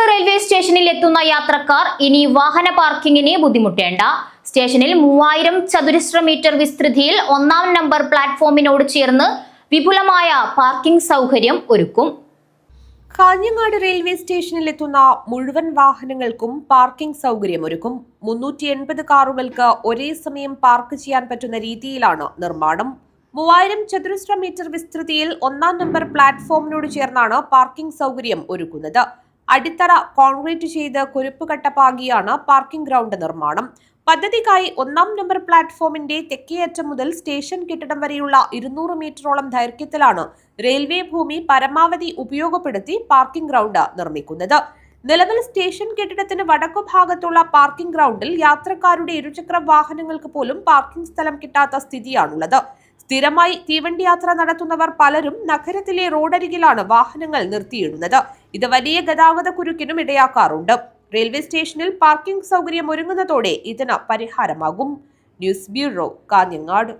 Railway സ്റ്റേഷനിൽ എത്തുന്ന യാത്രക്കാർ ഇനി വാഹന പാർക്കിങ്ങിന് ബുദ്ധിമുട്ടേണ്ട. സ്റ്റേഷനിൽ 3000 ചതുരശ്ര മീറ്റർ വിസ്തൃതിയിൽ 1-ാം നമ്പർ പ്ലാറ്റ്ഫോമിനോട് ചേർന്ന് വിപുലമായ പാർക്കിംഗ് സൗകര്യം ഒരുക്കും. കാഞ്ഞങ്ങാട് റെയിൽവേ സ്റ്റേഷനിൽ എത്തുന്ന മുഴുവൻ വാഹനങ്ങൾക്കും പാർക്കിംഗ് സൗകര്യമൊരുക്കും. 380 കാറുകൾക്ക് ഒരേ സമയം പാർക്ക് ചെയ്യാൻ പറ്റുന്ന രീതിയിലാണ് നിർമ്മാണം. 3000 ചതുരശ്ര മീറ്റർ വിസ്തൃതിയിൽ 1-ാം നമ്പർ പ്ലാറ്റ്ഫോമിനോട് ചേർന്നാണ് പാർക്കിംഗ് സൗകര്യം ഒരുക്കുന്നത്. അടിത്തറ കോൺക്രീറ്റ് ചെയ്ത് കുരുപ്പുകട്ട പാകിയാണ് പാർക്കിംഗ് ഗ്രൗണ്ട് നിർമ്മാണം. പദ്ധതിക്കായി 1-ാം നമ്പർ പ്ലാറ്റ്ഫോമിന്റെ തെക്കേയറ്റം മുതൽ സ്റ്റേഷൻ കെട്ടിടം വരെയുള്ള 200 മീറ്ററോളം ദൈർഘ്യത്തിലാണ് റെയിൽവേ ഭൂമി പരമാവധി ഉപയോഗപ്പെടുത്തി പാർക്കിംഗ് ഗ്രൗണ്ട് നിർമ്മിക്കുന്നത്. നിലവിൽ സ്റ്റേഷൻ കെട്ടിടത്തിന് വടക്കു ഭാഗത്തുള്ള പാർക്കിംഗ് ഗ്രൗണ്ടിൽ യാത്രക്കാരുടെ ഇരുചക്ര വാഹനങ്ങൾക്ക് പോലും പാർക്കിംഗ് സ്ഥലം കിട്ടാത്ത സ്ഥിതിയാണുള്ളത്. സ്ഥിരമായി തീവണ്ടി യാത്ര നടത്തുന്നവർ പലരും നഗരത്തിലെ റോഡരികിലാണ് വാഹനങ്ങൾ നിർത്തിയിടുന്നത്. ഇത് വലിയ ഗതാഗത കുരുക്കിനും ഇടയാക്കാറുണ്ട്. റെയിൽവേ സ്റ്റേഷനിൽ പാർക്കിംഗ് സൗകര്യം ഒരുങ്ങുന്നതോടെ ഇതിന് പരിഹാരമാകും. News bureau, Kanhangad.